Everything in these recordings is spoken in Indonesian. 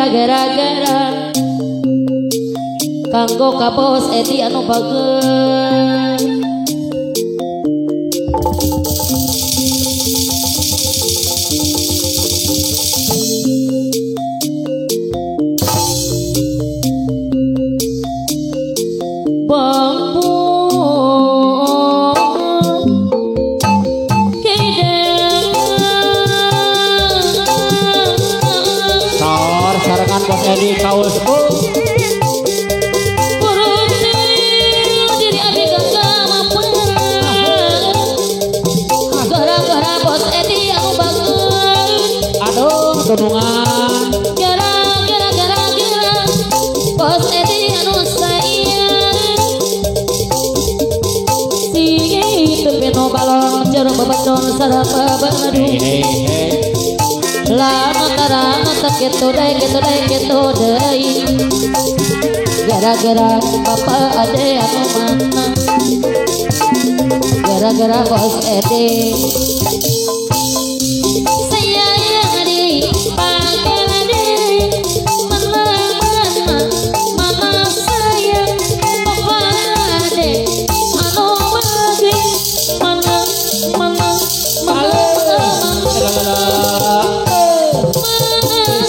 Gara-gara kanggo ka Bos Edi anu bageus Bos Edi kaul sepuh diri abi gak mampu gara-gara Bos Edi anu bagus aduh tunungan gara-gara Bos Edi anu sayang si itu peno balong jarum babacon sarap baru lama tarang tak gitu deh gara-gara papa ade anu mana gara-gara Bos Edi sayang adi panggil ade mana sayang papa ade anu bagi mana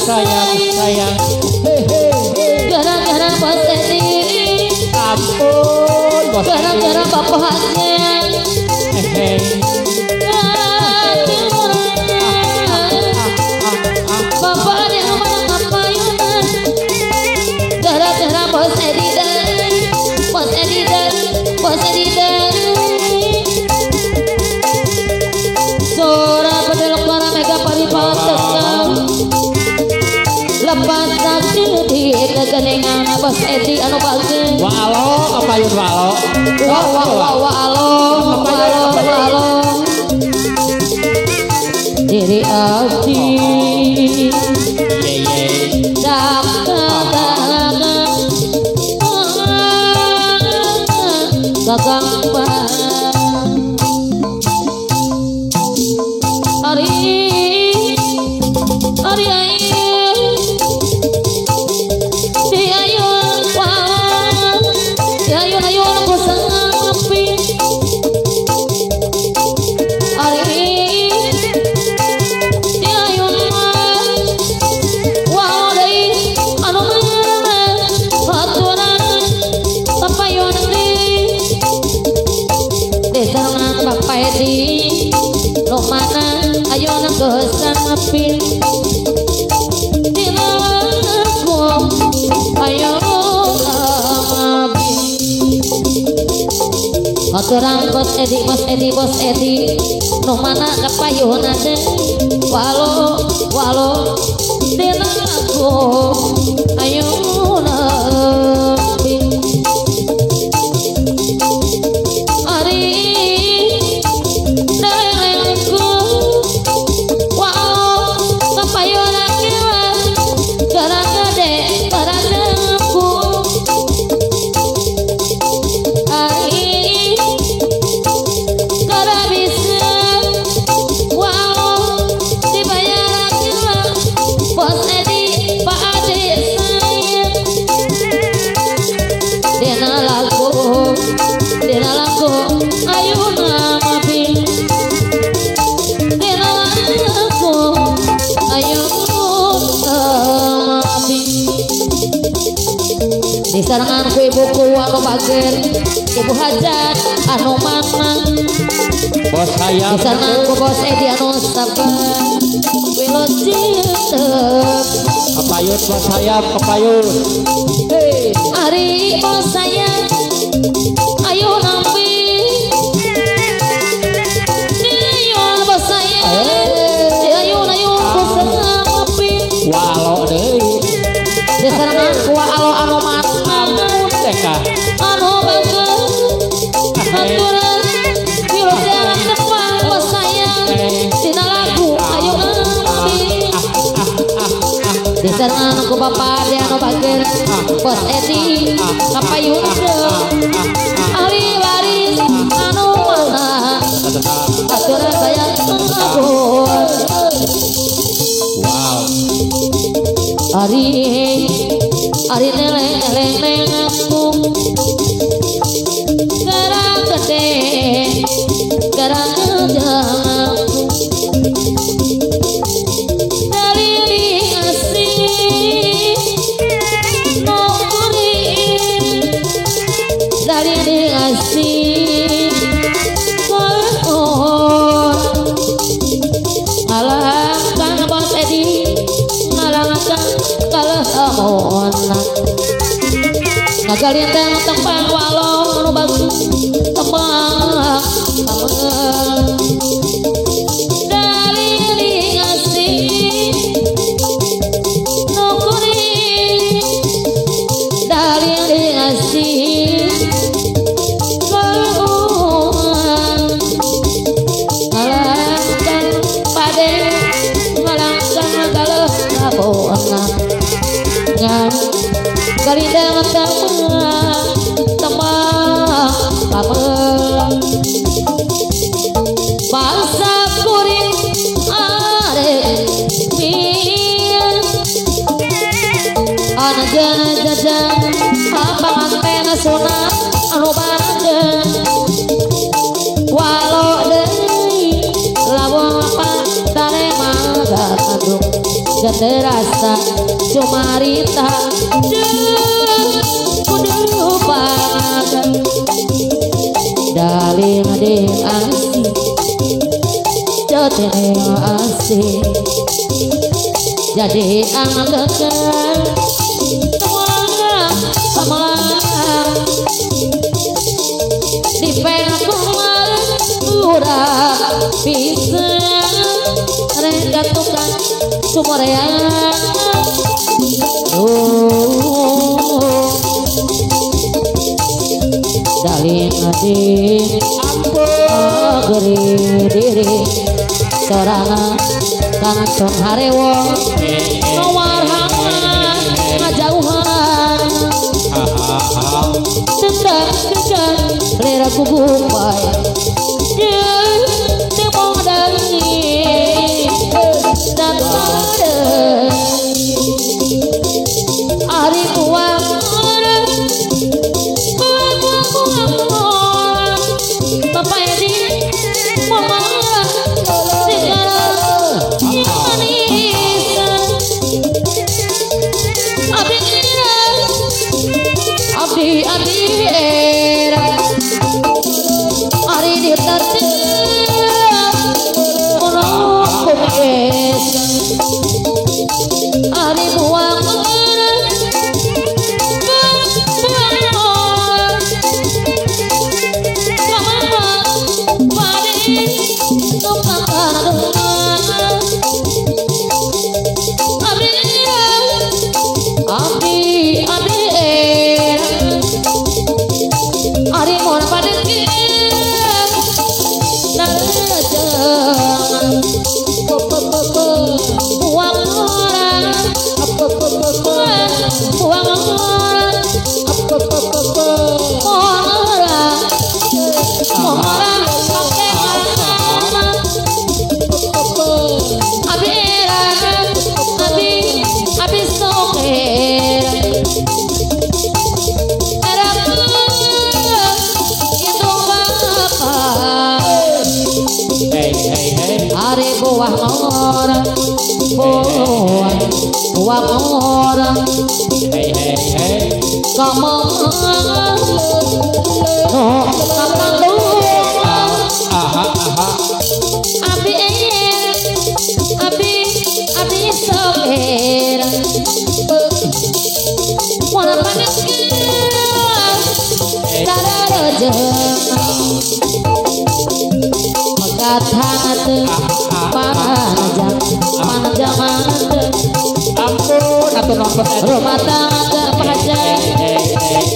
sayang gara-gara Bos Edi ampun Bos gara-gara bapaknya bapak ada yang ngapain gara-gara Bos Edi suara pendelok para mega paripateng lepas saksi di kegeningan Bos Edi anu bagus walo apa yun walo walo diri abdi mana ayo nang gesan api dinaku ayo api aturan Bos Edi no mana kapayun ada walau dinaku ayo api disarangan ku ibuku anu bager ibu hajat anu mana Bos saya disarangan ku Bos Edi anu sabar wilot citep kepayut Bos saya kepayut hari Bos saya kah? anu bagus aturan pilu jalan depan bos sayang tina lagu ayo ngambil diserang ku bapak dia anu bagir bos Edi kapayun ahli waris anu mana aturan sayang abon Wow. Ari neleng aku garang gede garang jang dari diasih nukurin dari diasih ngalangkan bos Edi ngalangkan kalah amon ngagalin tembang walau anu bagus tembang dari ngasih nukurin dari ngasih ngalangkan pade ngalangkan kalah amon ngan galindang temang pameng bangsa kuring are min ana jajan abang antena sunat anu bandeng walau deui lawang apa tare magandung gede rasa cumarita kudu padan daling ading asih jatene asih jadi anak dekat samalang di pengakuan urang bisa regantukan sumoreang daling ading geri diri sorangan kanton harewo ngawarhangan ngajauhan dekat lera kugupai temong dari dan hari buang Bapak Edi mama segala manis abdi era hari di tertib menolak kumis hari buang buah orang buah orang kamu abi sober wana panas darah Kathat panjang ampun atuh nonton rumah tangga pajak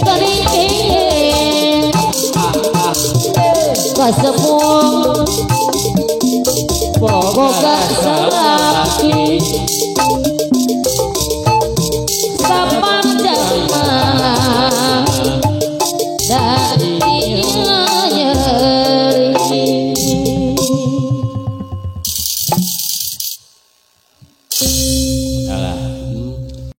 tadi semua boga